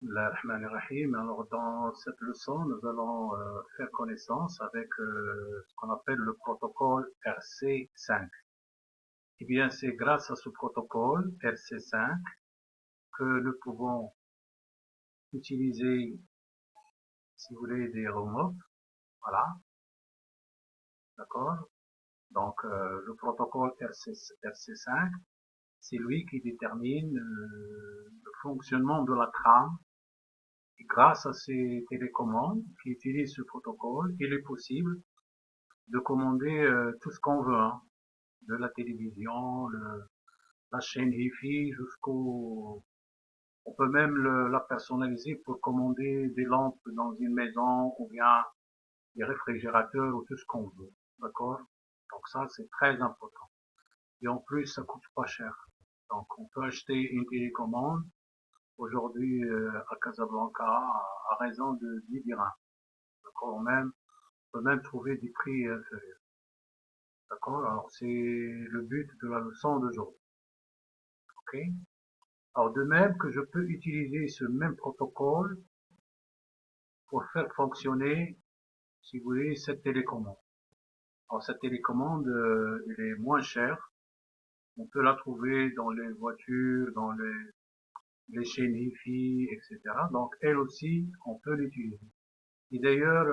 Bismillahirrahmanirrahim. Alors, dans cette leçon, nous allons faire connaissance avec ce qu'on appelle le protocole RC5. Eh bien, c'est grâce à ce protocole RC5 que nous pouvons utiliser, si vous voulez, des remotes. Voilà, d'accord. Donc, le protocole RC5, c'est lui qui détermine le fonctionnement de la trame. Et grâce à ces télécommandes qui utilisent ce protocole, il est possible de commander tout ce qu'on veut, hein, de la télévision, la chaîne Hi-Fi, jusqu'au... On peut même la personnaliser pour commander des lampes dans une maison ou bien des réfrigérateurs ou tout ce qu'on veut. D'accord? Donc ça, c'est très important. Et en plus, ça coûte pas cher. Donc on peut acheter une télécommande aujourd'hui à Casablanca à raison de 10 dirhams. D'accord? On peut même trouver des prix inférieurs. D'accord? Alors c'est le but de la leçon d'aujourd'hui. Ok? Alors de même que je peux utiliser ce même protocole pour faire fonctionner, si vous voulez, cette télécommande. Alors cette télécommande, elle est moins chère. On peut la trouver dans les voitures, dans les chaînes Hi-Fi, etc. Donc elle aussi, on peut l'utiliser. Et d'ailleurs,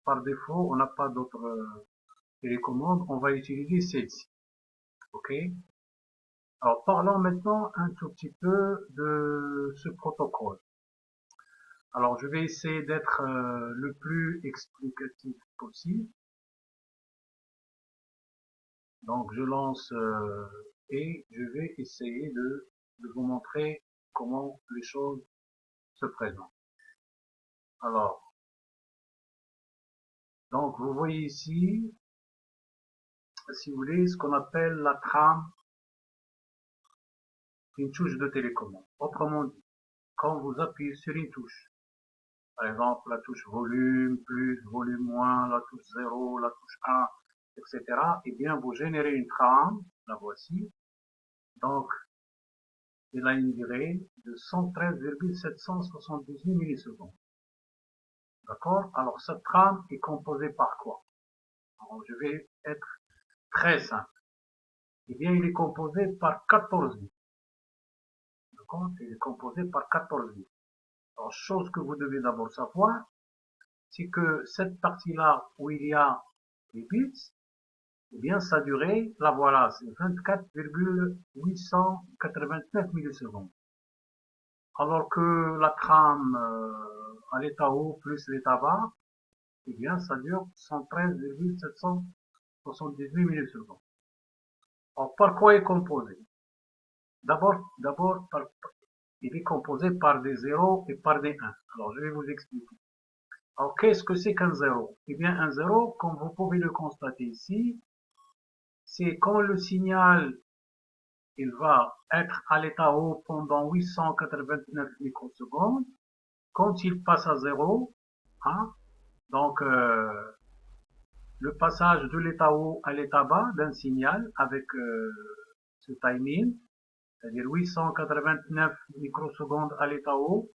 par défaut, on n'a pas d'autres télécommandes, on va utiliser celle-ci. Ok? Alors parlons maintenant un tout petit peu de ce protocole. Alors je vais essayer d'être le plus explicatif possible. Donc je lance et je vais essayer de vous montrer comment les choses se présentent. Alors, donc vous voyez ici, si vous voulez, ce qu'on appelle la trame d'une touche de télécommande. Autrement dit, quand vous appuyez sur une touche, par exemple la touche volume, plus, volume moins, la touche 0, la touche 1, etc., eh bien vous générez une trame, la voici, donc elle a une durée de 113,778 millisecondes. D'accord? Alors cette trame est composée par quoi? Alors, je vais être très simple. Eh bien, il est composé par 14 bits. D'accord? Il est composé par 14 bits. Alors, chose que vous devez d'abord savoir, c'est que cette partie-là où il y a les bits, eh bien, sa durée, la voilà, c'est 24,889 millisecondes. Alors que la trame à l'état haut plus l'état bas, eh bien, ça dure 113,778 millisecondes. Alors, par quoi est composé? D'abord, il est composé par des zéros et par des 1. Alors, je vais vous expliquer. Alors, qu'est-ce que c'est qu'un zéro? Eh bien, un zéro, comme vous pouvez le constater ici, c'est quand le signal il va être à l'état haut pendant 889 microsecondes. Quand il passe à zéro, hein, donc le passage de l'état haut à l'état bas d'un signal avec ce timing, c'est-à-dire 889 microsecondes à l'état haut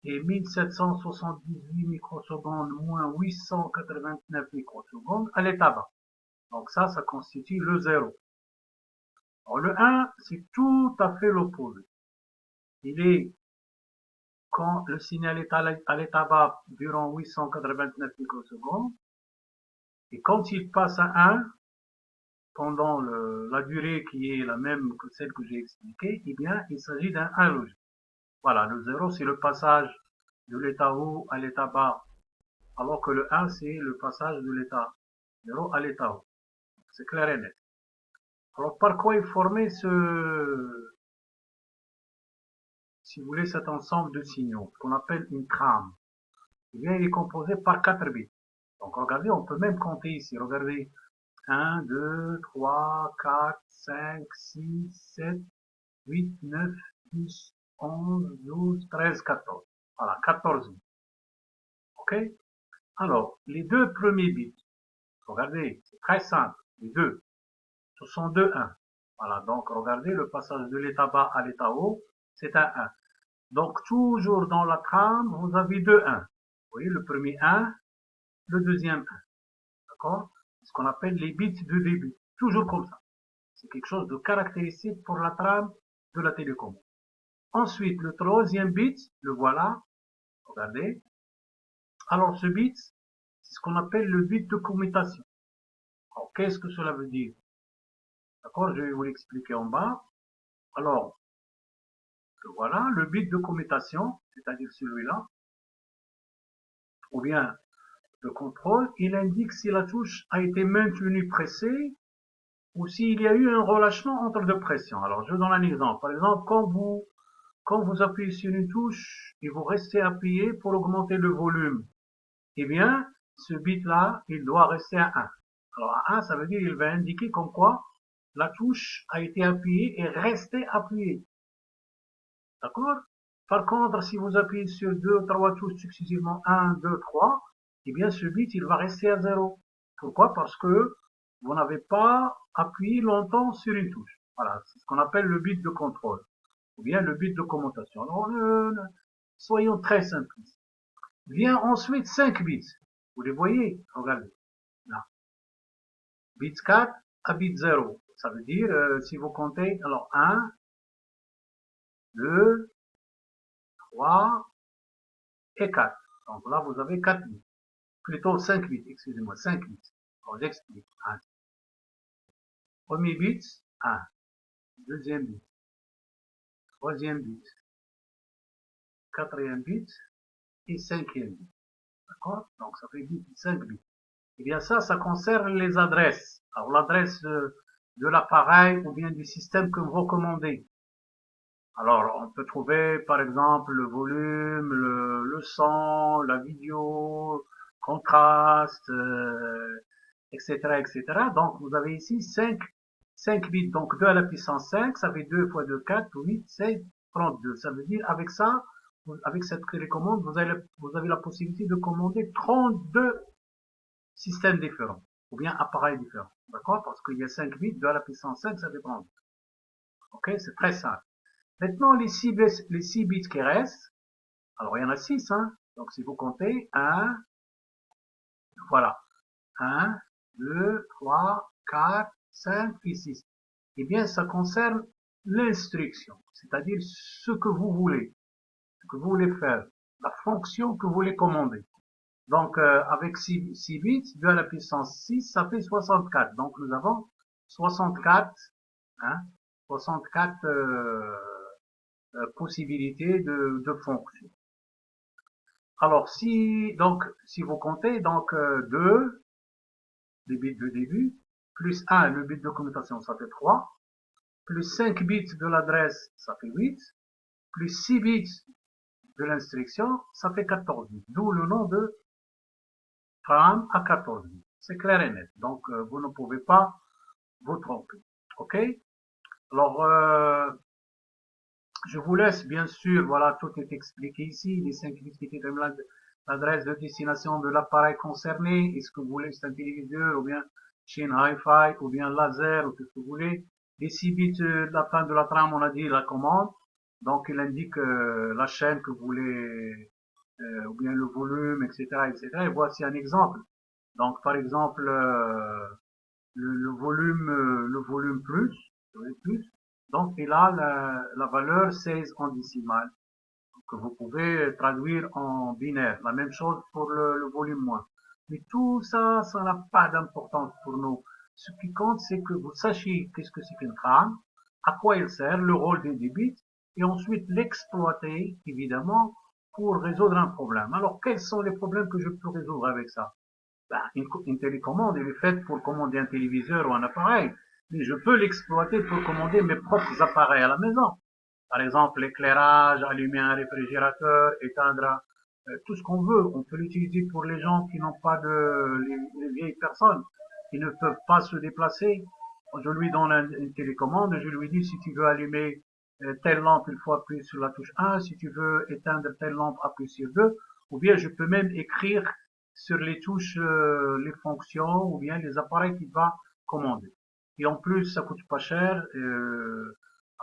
et 1778 microsecondes moins 889 microsecondes à l'état bas. Donc ça constitue le 0. Alors le 1, c'est tout à fait l'opposé. Il est quand le signal est à l'état bas durant 889 microsecondes, et quand il passe à 1, pendant la durée qui est la même que celle que j'ai expliquée, eh bien, il s'agit d'un 1 logique. Voilà, le 0, c'est le passage de l'état haut à l'état bas, alors que le 1, c'est le passage de l'état 0 à l'état haut. C'est clair et net. Alors, par quoi est formé si vous voulez, cet ensemble de signaux, qu'on appelle une trame? Eh bien, il est composé par 4 bits. Donc, regardez, on peut même compter ici. Regardez, 1, 2, 3, 4, 5, 6, 7, 8, 9, 10, 11, 12, 13, 14. Voilà, 14 bits. OK? Alors, les deux premiers bits, regardez, c'est très simple. Les deux, ce sont deux 1. Voilà, donc regardez le passage de l'état bas à l'état haut, c'est un 1. Donc, toujours dans la trame, vous avez deux 1. Vous voyez, le premier 1, le deuxième 1. D'accord? Ce qu'on appelle les bits de début. Toujours comme ça. C'est quelque chose de caractéristique pour la trame de la télécommande. Ensuite, le troisième bit, le voilà. Regardez. Alors, ce bit, c'est ce qu'on appelle le bit de commutation. Alors, qu'est-ce que cela veut dire? D'accord? Je vais vous l'expliquer en bas. Alors, voilà, le bit de commutation, c'est-à-dire celui-là, ou bien le contrôle, il indique si la touche a été maintenue pressée ou s'il y a eu un relâchement entre deux pressions. Alors, je donne un exemple. Par exemple, quand vous appuyez sur une touche et vous restez appuyé pour augmenter le volume, eh bien, ce bit-là, il doit rester à 1. Alors, à 1, ça veut dire qu'il va indiquer comme quoi la touche a été appuyée et restée appuyée. D'accord? Par contre, si vous appuyez sur 2 ou 3 touches successivement, 1, 2, 3, eh bien, ce bit, il va rester à 0. Pourquoi? Parce que vous n'avez pas appuyé longtemps sur une touche. Voilà, c'est ce qu'on appelle le bit de contrôle, ou bien le bit de commutation. Alors, soyons très simplistes. Vient ensuite 5 bits. Vous les voyez? Regardez. Là. Bit 4 à bit 0. Ça veut dire, si vous comptez, alors 1, 2, 3 et 4. Donc là, vous avez 4 bits. Plutôt 5 bits, excusez-moi, 5 bits. Alors, j'explique. Premier bit, 1. Deuxième bit. Troisième bit. Quatrième bit. Et cinquième bit. D'accord? Donc, ça fait 5 bits. Eh bien, ça concerne les adresses. Alors, l'adresse de l'appareil ou bien du système que vous commandez. Alors, on peut trouver, par exemple, le volume, le son, la vidéo, contraste, etc., etc. Donc, vous avez ici 5 bits. Donc, 2 à la puissance 5, ça fait 2 fois 2, 4, 8, 16, 32. Ça veut dire, avec ça, avec cette télécommande, vous avez la possibilité de commander 32 systèmes différents, ou bien appareils différents. D'accord? Parce qu'il y a 5 bits, 2 à la puissance 5, ça fait 32. Ok? C'est très simple. Maintenant, les 6 bits qui restent, alors il y en a 6, hein. Donc si vous comptez, 1, voilà, 1, 2, 3, 4, 5 et 6. Eh bien, ça concerne l'instruction, c'est-à-dire ce que vous voulez, ce que vous voulez faire, la fonction que vous voulez commander. Donc, avec 6 bits, 2 à la puissance 6, ça fait 64. Donc, nous avons 64, hein, 64 possibilités de fonctions. Alors, si vous comptez, donc 2, les bits de début, plus 1, le bit de commutation, ça fait 3, plus 5 bits de l'adresse, ça fait 8, plus 6 bits de l'instruction, ça fait 14 bits. D'où le nom de RAM à 14 bits. C'est clair et net. Donc, vous ne pouvez pas vous tromper. OK? Alors, je vous laisse, bien sûr, voilà, tout est expliqué ici, les 5 bits qui déterminent l'adresse de destination de l'appareil concerné. Est-ce que vous voulez, c'est un téléviseur, ou bien chaîne Hi-Fi, ou bien laser, ou tout ce que vous voulez. Les 6 bits de la fin de la trame, on a dit la commande. Donc, il indique la chaîne que vous voulez, ou bien le volume, etc., etc. Et voici un exemple. Donc, par exemple, le volume plus, donc il a la valeur 16 en décimale, que vous pouvez traduire en binaire. La même chose pour le volume moins. Mais tout ça, ça n'a pas d'importance pour nous. Ce qui compte, c'est que vous sachiez qu'est-ce que c'est qu'une trame, à quoi il sert, le rôle des bits, et ensuite l'exploiter, évidemment, pour résoudre un problème. Alors, quels sont les problèmes que je peux résoudre avec ça? Ben, une télécommande, elle est faite pour commander un téléviseur ou un appareil, mais je peux l'exploiter pour commander mes propres appareils à la maison. Par exemple, l'éclairage, allumer un réfrigérateur, éteindre tout ce qu'on veut. On peut l'utiliser pour les gens qui n'ont pas les vieilles personnes, qui ne peuvent pas se déplacer. Je lui donne une télécommande, je lui dis si tu veux allumer telle lampe, il faut appuyer sur la touche 1, si tu veux éteindre telle lampe, appuie sur 2, ou bien je peux même écrire sur les touches les fonctions ou bien les appareils qu'il va commander. Et en plus, ça coûte pas cher.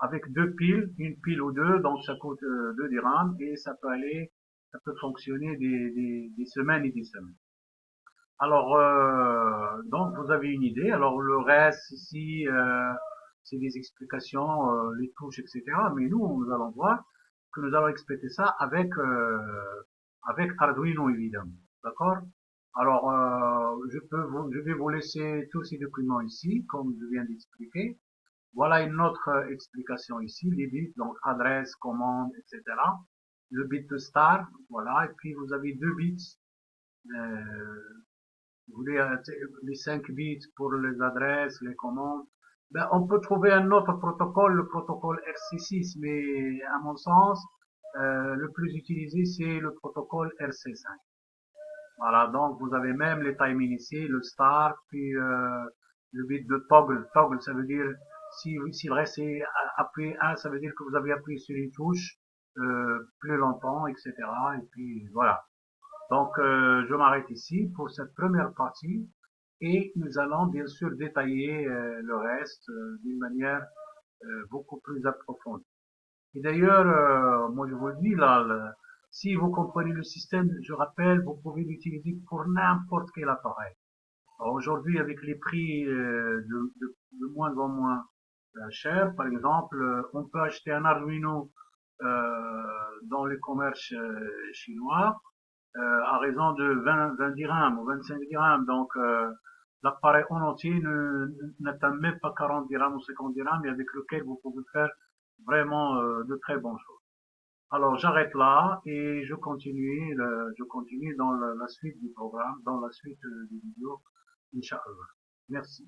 avec deux piles, une pile ou deux, donc ça coûte 2 dirhams et ça peut fonctionner des semaines et des semaines. Alors, donc vous avez une idée. Alors le reste ici, c'est des explications, les touches, etc. Mais nous allons voir que nous allons expliquer ça avec Arduino évidemment. D'accord? Alors, je vais vous laisser tous ces documents ici, comme je viens d'expliquer. Voilà une autre explication ici, les bits, donc adresse, commande, etc. Le bit de start, voilà, et puis vous avez deux bits, vous voulez les 5 bits pour les adresses, les commandes. Ben, on peut trouver un autre protocole, le protocole RC6, mais à mon sens, le plus utilisé, c'est le protocole RC5. Voilà, donc vous avez même les timings ici, le start, puis le bit de toggle. Toggle, ça veut dire, si le reste est appuyé 1, ça veut dire que vous avez appuyé sur une touche plus longtemps, etc. Et puis voilà. Donc je m'arrête ici pour cette première partie et nous allons bien sûr détailler le reste d'une manière beaucoup plus approfondie. Et d'ailleurs, moi je vous le dis là, si vous comprenez le système, je rappelle, vous pouvez l'utiliser pour n'importe quel appareil. Aujourd'hui, avec les prix de moins en moins chers, par exemple, on peut acheter un Arduino dans les commerces chinois à raison de 20 dirhams ou 25 dirhams. Donc, l'appareil en entier n'atteint même pas 40 dirhams ou 50 dirhams et avec lequel vous pouvez faire vraiment de très bonnes choses. Alors, j'arrête là et je continue dans la suite du programme, dans la suite des vidéos, Inch'Allah. Merci.